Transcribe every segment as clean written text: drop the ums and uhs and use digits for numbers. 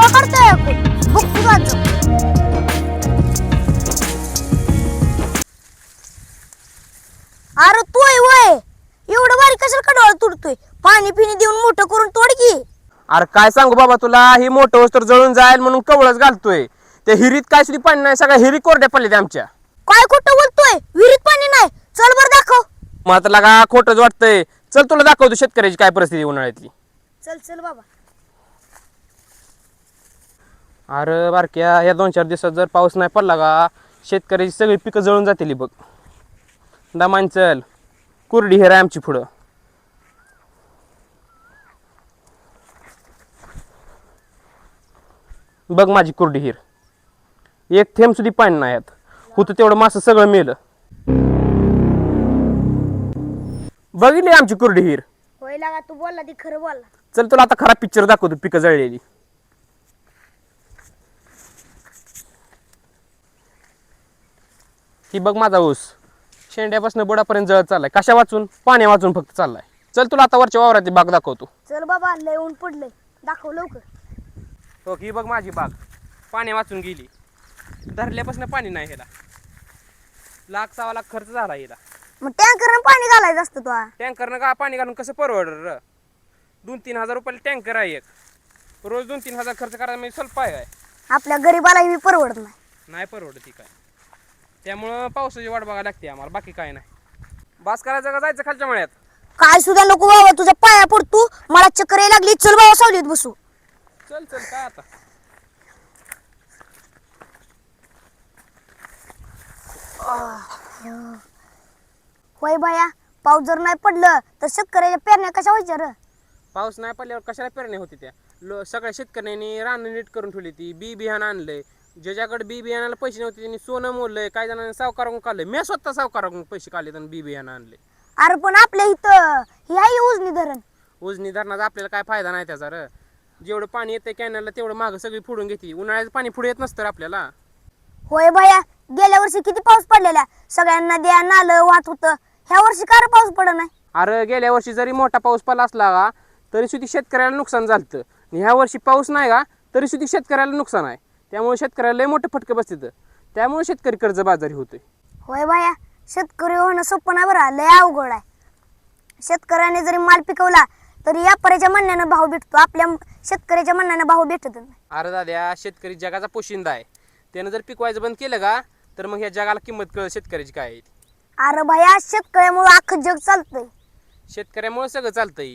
कवा काढतोय आपण बघ तू जातो. अरे तू आहे वय एवढं बारीक कशाला कडवाळ तुडतोय. पाणी पिणी देऊन मोठं करून तोड की. अरे काय सांगू बाबा तुला, ही मोठं वस्तू जळून जाईल म्हणून कवळच घालतोय. त्या हिरीत काय सुद्धा पाणी नाही, सगळ्या हिरी कोरड्या पडल्या आमच्या. काय खोटं बोलतोय, विहिरीत पाणी नाही. चल बर दाखव. मला तर लागा खोटंच वाटतंय. चल तुला दाखवतो शेतकऱ्याची काय परिस्थिती उन्हाळ्यातली. चल चल बाबा. अरे बारक्या, या 2-4 दिवसात जर पाऊस नाही पडला का शेतकऱ्याची सगळी पिकं जळून जातील बघ. दमान चल, कुरडी हेर आहे आमची पुढं. बघ माझी कुरडी हिर, एक थेंब सुद्धा पाणी नाही यात. होतं तेवढं मासं सगळं मेलं. बघितली आमची कुरडी हिर. होय लागा, तू बोलला ती खरं बोलला. चल तुला आता खरा पिक्चर दाखवतो पिकं जळलेली. ही बघ माझा ऊस शेंड्यापासून बुडापर्यंत जळत चाललाय. कशा वाचून? पाण्या वाचून फक्त चाललाय. चल तुला आता वरच्या वावराची बाग दाखवतो. चल बाबा, लय ऊन पडलंय, दाखव लवकर. हो ही बघ माझी बाग पाण्या वाचून गेली. धरल्यापासून पाणी नाही ह्याला. 1,00,000-1,15,000 खर्च झाला हिला. मग टँकरनं पाणी घालायचं असतं तू. टँकरनं का पाणी घालून कसं परवडलं र? 2-3 हजार रुपयाला टँकर आहे एक. रोज 2-3 हजार खर्च करायला म्हणजे स्वल्प आहे. आपल्या गरीबालाही बी परवडत नाही. नाही परवडत ती काय. त्यामुळं पावसाची वाट बघायला लागते आम्हाला, बाकी काय नाही. बास करायचं का जायचं खालच्या मळ्यात? काय सुद्धा नको बाबा, तुझ्या पाया पडतो. मला चक्कर यायला लागली. चल बाबा सावलीत बसू. चल चल काय आता. होय बाया, पाऊस जर नाही पडलं तर शेतकऱ्याच्या पेरण्या कशा व्हायच्या र? पाऊस नाही पडल्यावर कशाला पेरणी होती त्या? सगळ्या शेतकऱ्यांनी रानं नीट करून ठेवली. ती बी बियाणं आणलंय. ज्याच्याकडे बी बियाणाला पैसे नव्हते त्यांनी सोनं मोडलंय. काही जणांनी सावकाराकडून काढलंय. मी स्वतः सावकाराकडून पैसे काढले आणि बी बियाणं आणले. अरे पण आपल्या इथं हे आहे उजनी धरण. उजनी धरणाचा आपल्याला काय फायदा नाही त्याचा र. जेवढं पाणी येतं कॅनलला तेवढं मागं सगळी फोडून घेते. उन्हाळ्याचं पाणी पुढे येत नसतं आपल्याला. होय बाया, गेल्या वर्षी किती पाऊस पडलेला, सगळ्यांना द्या नालं वाहत होतं. ह्या वर्षी का पाऊस पडत नाही? अरे गेल्या वर्षी जरी मोठा पाऊस पडला असला का तरी सुद्धा शेतकऱ्याला नुकसान झालं. ह्या वर्षी पाऊस नाही का तरी सुद्धा शेतकऱ्याला नुकसान आहे. त्यामुळे शेतकऱ्याला लय मोठं फटकं बसतं. त्यामुळे शेतकरी कर्जबाजारी होतोय. होय बाया, शेतकरी होणं सोपं नाही बरं, लय अवघड आहे. शेतकऱ्याने जरी माल पिकवला तरी व्यापाऱ्याच्या म्हणण्यानं भाव भेटतो. आपल्या शेतकऱ्याच्या म्हणण्यानं भाव भेटत नाही. अरे दाद्या, शेतकरी जगाचा पोशिंदा आहे. त्यानं जर पिकवायचं बंद केलं का तर मग ह्या जगाला किंमत कळ शेतकऱ्याची काय आहे. अरे भया, शेतकऱ्यामुळे अख्खं जग चालतंय. शेतकऱ्यामुळे सगळं चालतंय.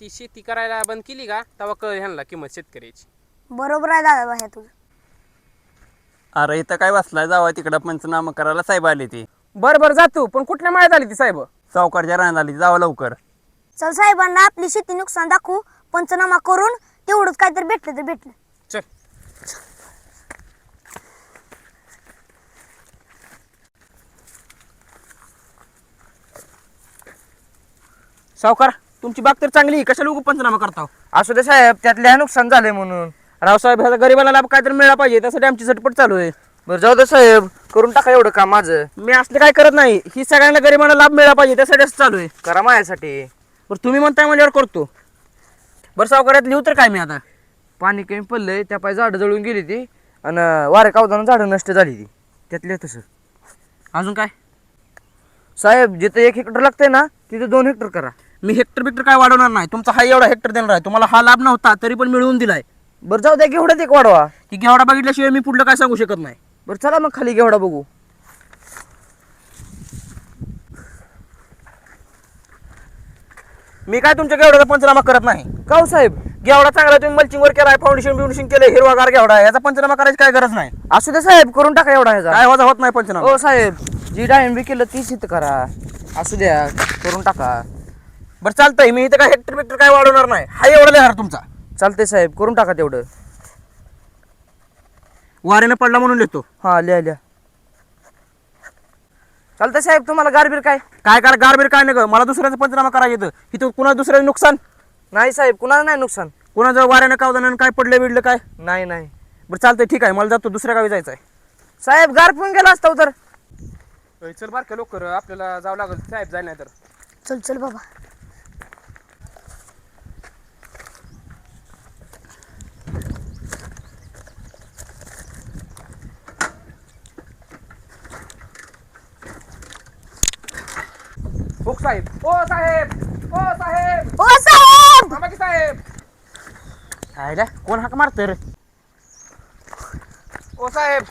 शेती करायला बंद केली का तेव्हा कळ ह्यांना किंमत शेतकऱ्याची. बरोबर आहे दादा भया तुझं. अरे इथं काय बसलाय, जावा तिकडं पंचनामा करायला साहेब आले ते. बरं जातो, पण कुठल्या माळ्यात आली ती साहेब? सावकारच्या रानात आली, जावा लवकर. चल साहेबांना आपली शेती नुकसान दाखवू, पंचनामा करून तेवढंच काहीतरी भेटलं तर भेटलं. चल. सावकार, तुमची बाग तर चांगली, कशाला उगा पंचनामा करता? असू दे साहेब, त्यातले नुकसान झाले म्हणून. रावसाहेब, ह्याचा गरीबाला लाभ काहीतरी मिळाला पाहिजे, त्यासाठी आमची झटपट चालू आहे. बरं जाऊ दे साहेब, करून टाका एवढं काम माझं. मी असले काय करत नाही. ही सगळ्यांना गरिबांना लाभ मिळाला पाहिजे त्यासाठी असं चालू आहे. करा माझ्यासाठी. बरं तुम्ही म्हणताय म्हणल्यावर करतो. बरं सावकारात लिहू तर काय मी आता? पाणी कमी पडलंय, त्या पाय झाडं जळून गेली ती आणि वारे कावताना झाडं नष्ट झाली ती. त्यातले तसं अजून काय? साहेब, जिथं 1 हेक्टर लागतंय ना तिथं 2 हेक्टर करा. मी हेक्टर बिक्टर काय वाढवणार नाही. तुमचा हा एवढा हेक्टर देणार आहे. तुम्हाला हा लाभ नव्हता तरी पण मिळवून दिलाय. बरं जाऊ द्या, घेवड्यात एक वाढवा. ती घेवडा बघितल्याशिवाय मी पुढलं काय सांगू शकत नाही. बरं चला मग खाली घेवडा बघू. मी काय तुमच्या घेवड्याचा पंचनामा करत नाही. का हो साहेब? घेवडा चांगला, तुम्ही मल्चिंग वर केलाय, फाउंडेशन केलंय, हिरवागार घेवडा आहे. याचा पंचनामा करायची काय गरज नाही. असू दे साहेब, करून टाका एवढा ह्याचा. काय वजा होत नाही पंचनामा. हो साहेब, जी डाळिंबी केलं तीच इथं करा. असू द्या, करून टाका. बरं चालतंय, मी इथं काय हेक्टर बिक्टर काय वाढवणार नाही. हा एवढा देणार तुमचा. चालतंय साहेब, करून टाका तेवढं. वाऱ्यानं पडला म्हणून लिहितो. हा लिहा. चालतंय साहेब, तुम्हाला गारबीर काय? काय गारबीर काय नाही. मला दुसऱ्याचं पंचनामा करायचं येतं. इथं कुणा दुसऱ्याचं नुकसान? नाही साहेब, कुणाला नाही नुकसान. कुणाचं वाऱ्यानं कावदानं काय पडलं बिडलं काय? नाही. बरं चालतंय, ठीक आहे. मला जातो, दुसऱ्या गावी जायचं आहे. साहेब, गार पण गेला असता तर. चल बारक्या लवकर, आपल्याला जावं लागेल. साहेब जाय नाही तर. चल बाबा. साहेब ओ साहेब ओ साहेब ओ साहेब थांबा की साहेब. आयला कोण हाक मारतोय रे? ओ साहेब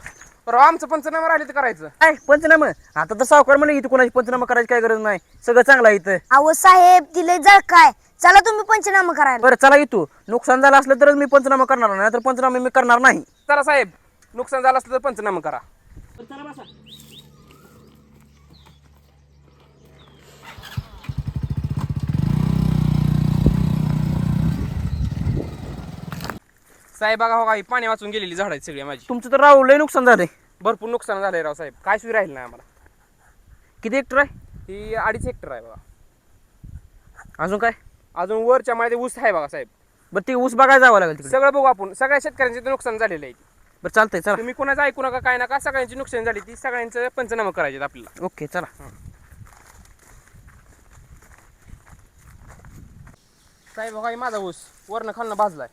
परवा आमचं पंचनामा राहिले तर करायचं. काय पंचनामा? आता तर सावकार म्हणले इथे कोणाची पंचनामा करायची काय गरज नाही, सगळं चांगलं आहे इथं. अहो साहेब तिले जळकाय, चला तुम्ही पंचनामा करायला. बरं चला इथू, नुकसान झालं असलं तरच मी पंचनामा करणार नाही, तर पंचनामा मी करणार नाही. चला साहेब नुकसान झालं असलं तर पंचनामा करा. साहेब बघा हो काही पाणी वाचून गेलेली झाड आहेत सगळी माझी. तुमचं तर राव लय नुकसान झालंय. भरपूर नुकसान झालंय राव साहेब, काय सुविधा राहील नाही आम्हाला. किती हेक्टर आहे? ही 2.5 हेक्टर आहे बघा. अजून काय? अजून वरच्या माळ्यात ऊस आहे बघा साहेब. बरं ते ऊस बघायला जावं लागेल तिकडे. सगळं बघू आपण, सगळ्या शेतकऱ्यांचे इथं नुकसान झालेलं आहे. बरं चालतंय चला. तुम्ही कोणाचं ऐकू नका काय नका, सगळ्यांची नुकसान झाली ती सगळ्यांचं पंचनामा करायचे आपल्याला. ओके चला. साहेब बघा ही माझा ऊस वरनं खालनं भाजलाय.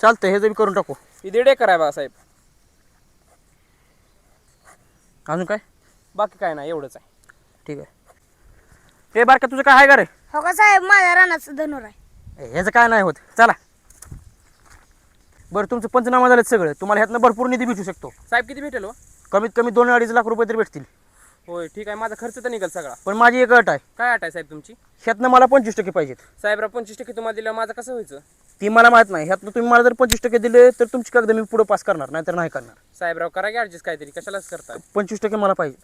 चालतंय, हे बी करून टाकू. ही 1.5 एकर आहे बघा साहेब. अजून काय? बाकी काय नाही, एवढंच आहे. ठीक आहे. हे बारका तुझं काय आहे का रे? हो का साहेब, माझ्या रानाचं धनुर आहे. ह्याचं काय नाही होत, चला. बरं तुमचं पंचनामा झालं सगळं, तुम्हाला ह्यातनं भरपूर निधी भेटू शकतो. साहेब किती भेटेल हो? कमीत कमी 2-2.5 लाख रुपये तरी भेटतील. होय ठीक आहे, माझा खर्च तर निघेल सगळा. पण माझी एक अट आहे, काय अट आहे साहेब तुमची? ह्यातनं मला 25% पाहिजेत. साहेबराव 25% तुम्हाला दिलं, माझं कसं व्हायचं? ती मला माहित नाही. ह्यातनं तुम्ही मला जर 25% दिले तर तुमची कागद मी पुढे पास करणार, नाही तर नाही करणार. साहेबराव करा की ॲडजस्ट काहीतरी, कशालाच करताय. 25% मला पाहिजे.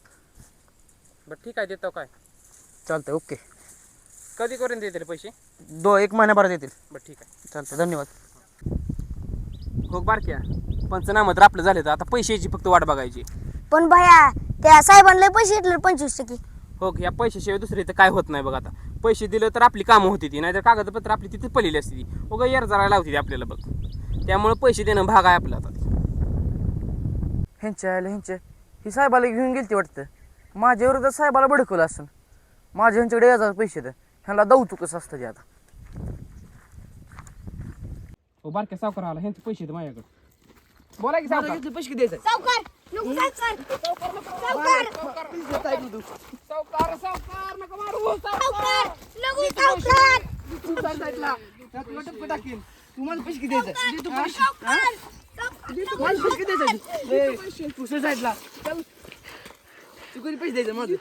बरं ठीक आहे, देतो काय. चालतंय ओके. कधी करून देतील पैसे? 1 महिन्याभरात येतील. बरं ठीक आहे. चालतंय, धन्यवाद. हो बारक्या, पंचनामा तर आपलं झाले, तर आता पैशाची फक्त वाट बघायची. पण भया त्या साहेबांना पैसे घेतले 25%. हो या पैशाशिवाय दुसरे तर काय होत नाही बघ. आता पैसे दिलं तर आपली कामं होती ती, नाहीतर कागदपत्र आपली तिथे पडलेली असते ती. उगा यार जरा लावते ती आपल्याला बघ. त्यामुळे पैसे देणं भाग आहे आपलं आता. ह्यांच्या ही साहेबाला घेऊन गेली ती वाटतं. माझ्या विरोधात साहेबाला भडकवलं असं. माझ्या ह्यांच्याकडे याचा पैसे तर ह्यांना दौतू कसं असतं ते आता. हो बारक्या सावकार आला, ह्यांचे पैसे आहेत माझ्याकडे. बोला की सावकार. पैसे द्यायचे. सावकार नको सावकार, सावकार नका मारू. सावकार नको सावकार. तुम्हाला पैसे किती द्यायचे? तू साईडला तू कधी पैसे द्यायचे माझं?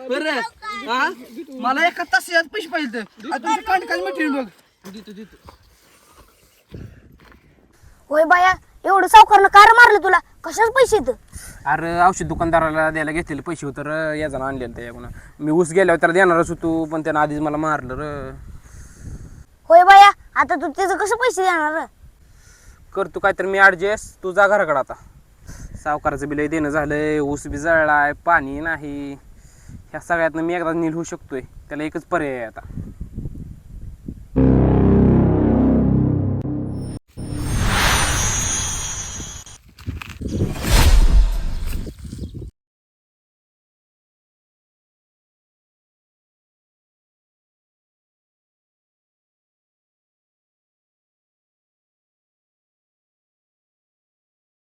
बरं हा, मला एका तासात पैसे पाहिजे. तुमची कांड काय मटेरियल बघ. देतो. होय बाया, एवढं सावकारनं कार मारलं तुला, कशाच पैसे येतं? अरे औषध दुकानदाराला द्यायला घेतलेले पैसे होतं र, याचं आणलेलं त्याच्याकडून. मी ऊस गेल्यावर त्याला देणारच होतो, पण त्यानं आधीच मला मारलं र. होय बाया, आता तू त्याचं कसं पैसे देणार? करतो काय तर मी ॲडजस्ट, तू जा घराकडे आता. सावकाराचं बिल देणं झालंय, ऊस बी जळलाय, पाणी नाही. ह्या सगळ्यातनं मी एकदा नील होऊ शकतोय, त्याला एकच पर्याय आहे आता.